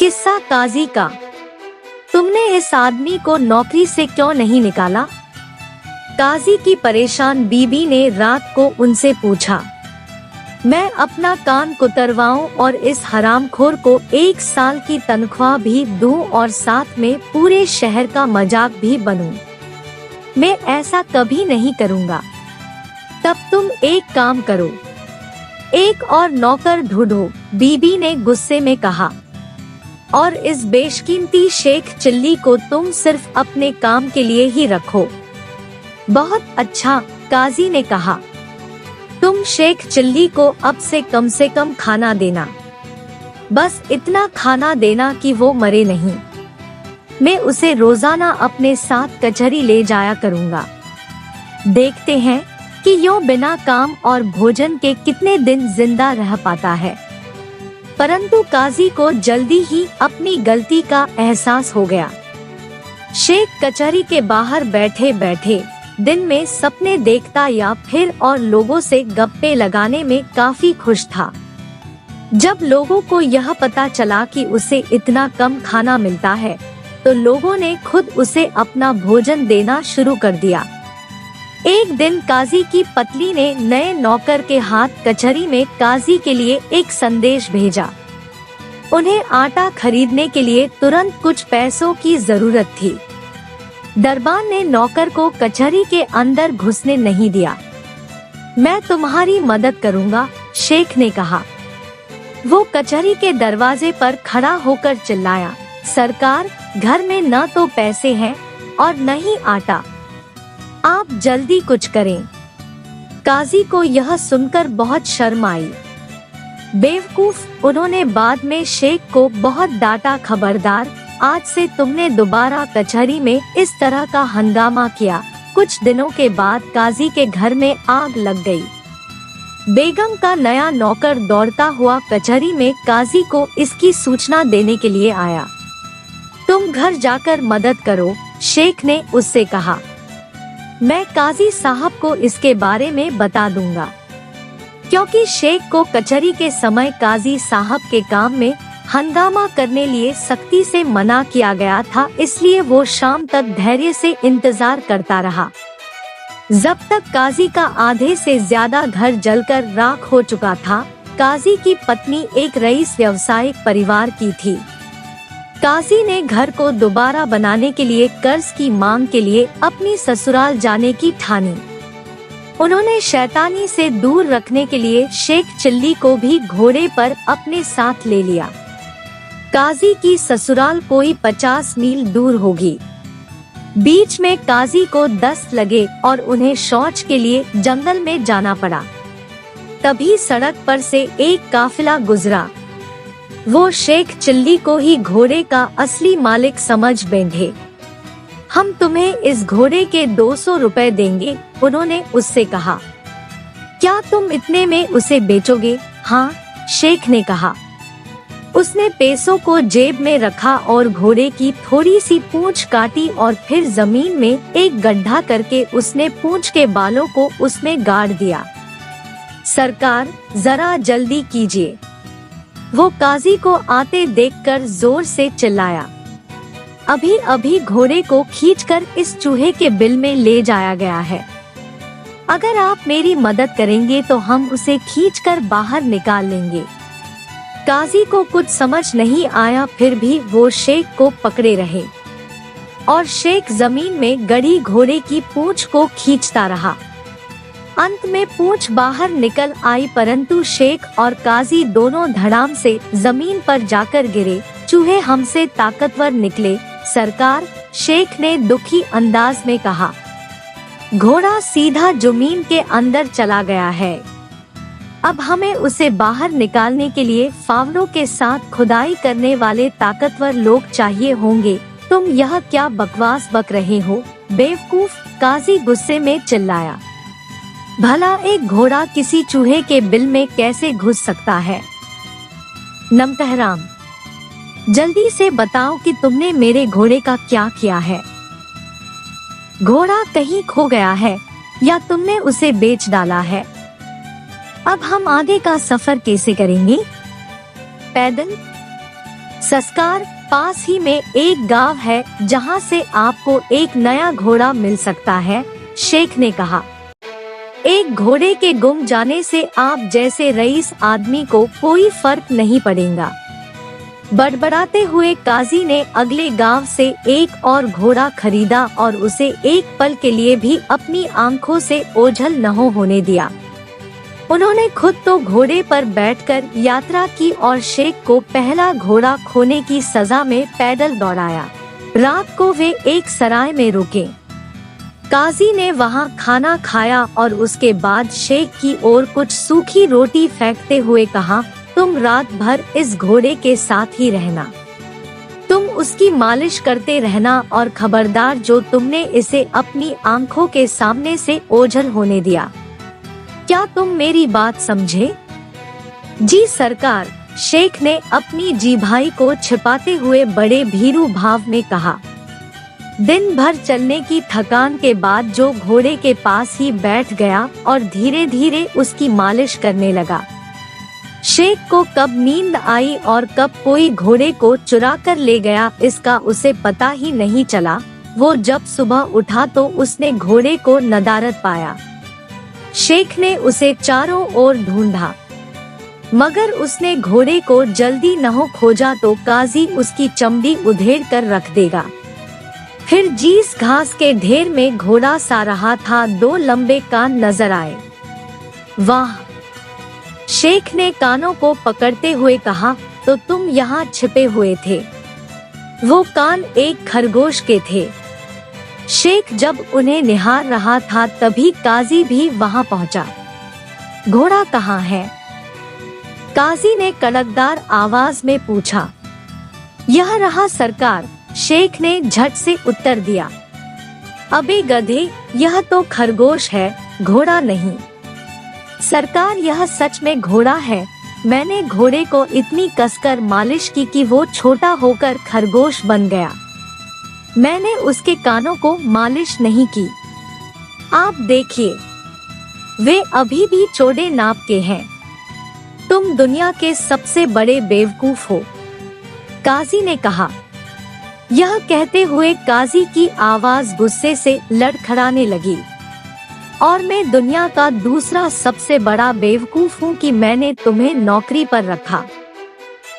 किस्सा काजी का। तुमने इस आदमी को नौकरी से क्यों नहीं निकाला? काजी की परेशान बीबी ने रात को उनसे पूछा। मैं अपना कान कुतरवाऊं और इस हरामखोर को 1 साल की तनख्वाह भी दूं और साथ में पूरे शहर का मजाक भी बनूं। मैं ऐसा कभी नहीं करूंगा। तब तुम एक काम करो, एक और नौकर ढूंढो, बीबी ने गुस्से में कहा। और इस बेशकीमती शेख चिल्ली को तुम सिर्फ अपने काम के लिए ही रखो। बहुत अच्छा, काजी ने कहा। तुम शेख चिल्ली को अब से कम खाना देना, बस इतना खाना देना कि वो मरे नहीं। मैं उसे रोजाना अपने साथ कचहरी ले जाया करूंगा। देखते हैं कि यूं बिना काम और भोजन के कितने दिन जिंदा रह पाता है। परंतु काजी को जल्दी ही अपनी गलती का एहसास हो गया। शेख कचहरी के बाहर बैठे बैठे दिन में सपने देखता या फिर और लोगों से गप्पे लगाने में काफी खुश था। जब लोगों को यह पता चला कि उसे इतना कम खाना मिलता है, तो लोगों ने खुद उसे अपना भोजन देना शुरू कर दिया। एक दिन काजी की पत्नी ने नए नौकर के हाथ कचहरी में काजी के लिए एक संदेश भेजा। उन्हें आटा खरीदने के लिए तुरंत कुछ पैसों की जरूरत थी। दरबान ने नौकर को कचहरी के अंदर घुसने नहीं दिया। मैं तुम्हारी मदद करूंगा, शेख ने कहा। वो कचहरी के दरवाजे पर खड़ा होकर चिल्लाया, सरकार, घर में न तो पैसे हैं और न ही आटा। आप जल्दी कुछ करें। काजी को यह सुनकर बहुत शर्म आई। बेवकूफ, उन्होंने बाद में शेख को बहुत डांटा। खबरदार, आज से तुमने दोबारा कचहरी में इस तरह का हंगामा किया। कुछ दिनों के बाद काजी के घर में आग लग गई। बेगम का नया नौकर दौड़ता हुआ कचहरी में काजी को इसकी सूचना देने के लिए आया। तुम घर जाकर मदद करो, शेख ने उससे कहा। मैं काजी साहब को इसके बारे में बता दूंगा। क्योंकि शेख को कचहरी के समय काजी साहब के काम में हंगामा करने लिए सख्ती से मना किया गया था, इसलिए वो शाम तक धैर्य से इंतजार करता रहा। जब तक काजी का आधे से ज्यादा घर जलकर राख हो चुका था। काजी की पत्नी एक रईस व्यावसायिक परिवार की थी। काजी ने घर को दोबारा बनाने के लिए कर्ज की मांग के लिए अपनी ससुराल जाने की ठानी। उन्होंने शैतानी से दूर रखने के लिए शेख चिल्ली को भी घोड़े पर अपने साथ ले लिया। काजी की ससुराल कोई 50 मील दूर होगी। बीच में काजी को दस्त लगे और उन्हें शौच के लिए जंगल में जाना पड़ा। तभी सड़क पर से एक काफिला गुजरा। वो शेख चिल्ली को ही घोड़े का असली मालिक समझ बैठे। हम तुम्हें इस घोड़े के 200 रुपए देंगे, उन्होंने उससे कहा। क्या तुम इतने में उसे बेचोगे? हाँ, शेख ने कहा। उसने पैसों को जेब में रखा और घोड़े की थोड़ी सी पूंछ काटी और फिर जमीन में एक गड्ढा करके उसने पूंछ के बालों को उसमें गाड़ दिया। सरकार, जरा जल्दी कीजिए। वो काजी को आते देखकर जोर से चिल्लाया। अभी अभी घोड़े को खींचकर इस चूहे के बिल में ले जाया गया है। अगर आप मेरी मदद करेंगे तो हम उसे खींचकर बाहर निकाल लेंगे। काजी को कुछ समझ नहीं आया, फिर भी वो शेख को पकड़े रहे और शेख जमीन में गड़ी घोड़े की पूंछ को खींचता रहा। अंत में पूंछ बाहर निकल आई, परंतु शेख और काजी दोनों धड़ाम से जमीन पर जाकर गिरे। चूहे हमसे ताकतवर निकले, सरकार, शेख ने दुखी अंदाज में कहा। घोड़ा सीधा जमीन के अंदर चला गया है। अब हमें उसे बाहर निकालने के लिए फावड़ों के साथ खुदाई करने वाले ताकतवर लोग चाहिए होंगे। तुम यह क्या बकवास बक रहे हो, बेवकूफ, काजी गुस्से में चिल्लाया। भला एक घोड़ा किसी चूहे के बिल में कैसे घुस सकता है? नमकहराम, जल्दी से बताओ कि तुमने मेरे घोड़े का क्या किया है। घोड़ा कहीं खो गया है या तुमने उसे बेच डाला है? अब हम आगे का सफर कैसे करेंगे? पैदल? संस्कार, पास ही में एक गांव है जहां से आपको एक नया घोड़ा मिल सकता है, शेख ने कहा। एक घोड़े के गुम जाने से आप जैसे रईस आदमी को कोई फर्क नहीं पड़ेगा। बड़बड़ाते हुए काजी ने अगले गांव से एक और घोड़ा खरीदा और उसे एक पल के लिए भी अपनी आंखों से ओझल न होने दिया। उन्होंने खुद तो घोड़े पर बैठकर यात्रा की और शेख को पहला घोड़ा खोने की सजा में पैदल दौड़ाया। रात को वे एक सराय में रुके। काजी ने वहां खाना खाया और उसके बाद शेख की ओर कुछ सूखी रोटी फेंकते हुए कहा, तुम रात भर इस घोड़े के साथ ही रहना। तुम उसकी मालिश करते रहना और खबरदार जो तुमने इसे अपनी आंखों के सामने से ओझल होने दिया। क्या तुम मेरी बात समझे? जी सरकार, शेख ने अपनी जीभाई को छिपाते हुए बड़े भीरू भाव में कहा। दिन भर चलने की थकान के बाद जो घोड़े के पास ही बैठ गया और धीरे धीरे उसकी मालिश करने लगा। शेख को कब नींद आई और कब कोई घोड़े को चुरा कर ले गया इसका उसे पता ही नहीं चला। वो जब सुबह उठा तो उसने घोड़े को नदारद पाया। शेख ने उसे चारों ओर ढूंढा, मगर उसने घोड़े को जल्दी न खोजा तो काजी उसकी चमड़ी उधेड़ कर रख देगा। फिर जिस घास के ढेर में घोड़ा सा रहा था, दो लंबे कान नजर आए। वाह! शेख ने कानों को पकड़ते हुए कहा, तो तुम यहाँ छिपे हुए थे। वो कान एक खरगोश के थे। शेख जब उन्हें निहार रहा था तभी काजी भी वहां पहुंचा। घोड़ा कहाँ है? काजी ने कड़कदार आवाज में पूछा। यह रहा सरकार, शेख ने झट से उत्तर दिया। अबे गधे, यह तो खरगोश है, घोड़ा नहीं। सरकार, यह सच में घोड़ा है। मैंने घोड़े को इतनी कसकर मालिश की कि वो छोटा होकर खरगोश बन गया। मैंने उसके कानों को मालिश नहीं की। आप देखिए, वे अभी भी चौड़े नाप के हैं। तुम दुनिया के सबसे बड़े बेवकूफ हो, काजी ने कहा। यह कहते हुए काजी की आवाज गुस्से से लड़खड़ाने लगी। और मैं दुनिया का दूसरा सबसे बड़ा बेवकूफ हूँ कि मैंने तुम्हें नौकरी पर रखा।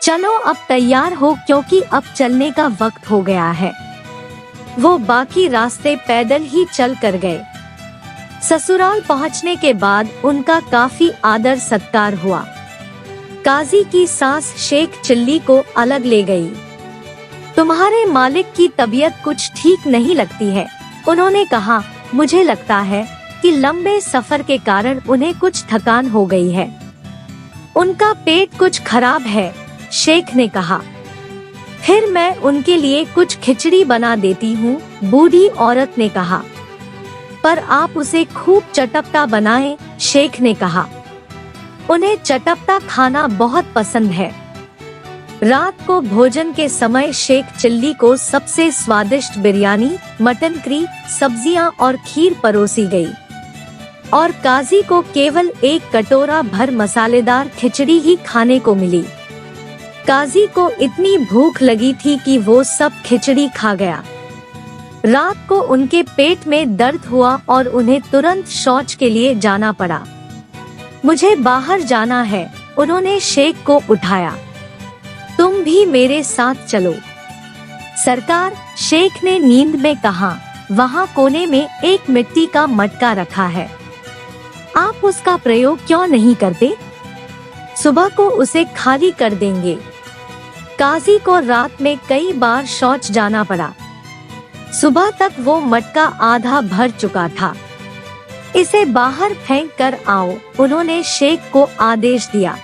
चलो अब तैयार हो क्योंकि अब चलने का वक्त हो गया है। वो बाकी रास्ते पैदल ही चल कर गए। ससुराल पहुँचने के बाद उनका काफी आदर सत्कार हुआ। काजी की सास शेख चिल्ली को अलग ले गई। तुम्हारे मालिक की तबीयत कुछ ठीक नहीं लगती है, उन्होंने कहा। मुझे लगता है कि लंबे सफर के कारण उन्हें कुछ थकान हो गई है। उनका पेट कुछ खराब है, शेख ने कहा। फिर मैं उनके लिए कुछ खिचड़ी बना देती हूँ, बूढ़ी औरत ने कहा। पर आप उसे खूब चटपटा बनाएं, शेख ने कहा। उन्हें चटपटा खाना बहुत पसंद है। रात को भोजन के समय शेख चिल्ली को सबसे स्वादिष्ट बिरयानी, मटन करी, सब्जियां और खीर परोसी गई और काजी को केवल एक कटोरा भर मसालेदार खिचड़ी ही खाने को मिली। काजी को इतनी भूख लगी थी कि वो सब खिचड़ी खा गया। रात को उनके पेट में दर्द हुआ और उन्हें तुरंत शौच के लिए जाना पड़ा। मुझे बाहर जाना है, उन्होंने शेख को उठाया। तुम भी मेरे साथ चलो। सरकार, शेख ने नींद में कहा। वहाँ कोने में एक मिट्टी का मटका रखा है, आप उसका प्रयोग क्यों नहीं करते? सुबह को उसे खाली कर देंगे। काजी को रात में कई बार शौच जाना पड़ा। सुबह तक वो मटका आधा भर चुका था। इसे बाहर फेंक कर आओ, उन्होंने शेख को आदेश दिया।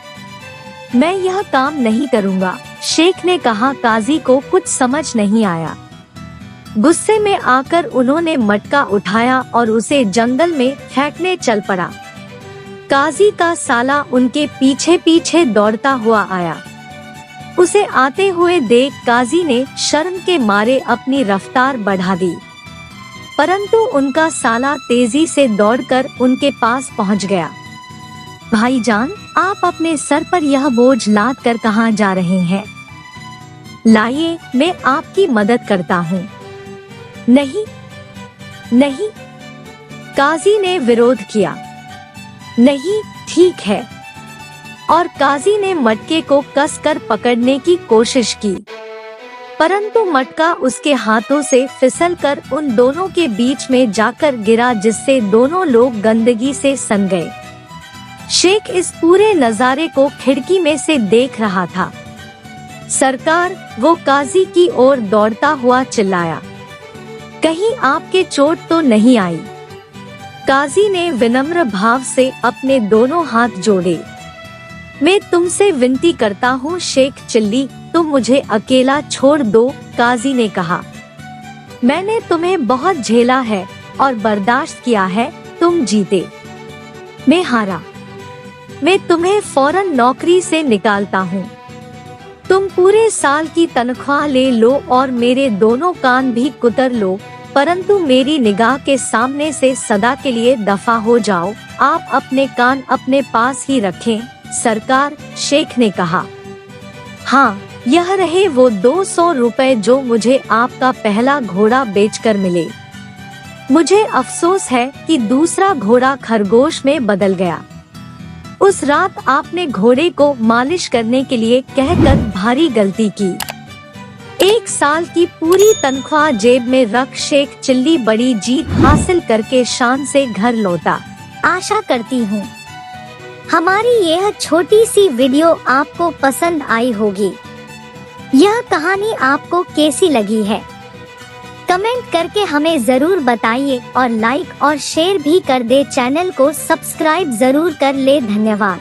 मैं यह काम नहीं करूँगा, शेख ने कहा। काजी को कुछ समझ नहीं आया। गुस्से में आकर उन्होंने मटका उठाया और उसे जंगल में फेंकने चल पड़ा। काजी का साला उनके पीछे पीछे दौड़ता हुआ आया। उसे आते हुए देख काजी ने शर्म के मारे अपनी रफ्तार बढ़ा दी, परंतु उनका साला तेजी से दौड़कर उनके पास पहुंच गया। भाईजान, आप अपने सर पर यह बोझ लाद कर कहाँ जा रहे हैं? लाइए, मैं आपकी मदद करता हूँ। नहीं नहीं, काजी ने विरोध किया। नहीं, ठीक है। और काजी ने मटके को कसकर पकड़ने की कोशिश की, परंतु मटका उसके हाथों से फिसलकर उन दोनों के बीच में जाकर गिरा, जिससे दोनों लोग गंदगी से सन गए। शेख इस पूरे नजारे को खिड़की में से देख रहा था। सरकार, वो काजी की ओर दौड़ता हुआ चिल्लाया, कहीं आपके चोट तो नहीं आई? काजी ने विनम्र भाव से अपने दोनों हाथ जोड़े। मैं तुमसे विनती करता हूँ शेख चिल्ली, तुम मुझे अकेला छोड़ दो। काजी ने कहा, मैंने तुम्हें बहुत झेला है और बर्दाश्त किया है। तुम जीते, मैं हारा। मैं तुम्हें फौरन नौकरी से निकालता हूँ। तुम पूरे साल की तनख्वाह ले लो और मेरे दोनों कान भी कुतर लो, परंतु मेरी निगाह के सामने से सदा के लिए दफा हो जाओ। आप अपने कान अपने पास ही रखें। सरकार, शेख ने कहा, हाँ, यह रहे वो 200 रुपए जो मुझे आपका पहला घोड़ा बेचकर मिले। मुझे अफसोस है कि दूसरा घोड़ा खरगोश में बदल गया। उस रात आपने घोड़े को मालिश करने के लिए कहकर भारी गलती की। 1 साल की पूरी तनख्वाह जेब में रख शेख चिल्ली बड़ी जीत हासिल करके शान से घर लौटा। आशा करती हूँ हमारी यह छोटी सी वीडियो आपको पसंद आई होगी। यह कहानी आपको कैसी लगी है, कमेंट करके हमें जरूर बताइए और लाइक और शेयर भी कर दे। चैनल को सब्सक्राइब जरूर कर ले। धन्यवाद।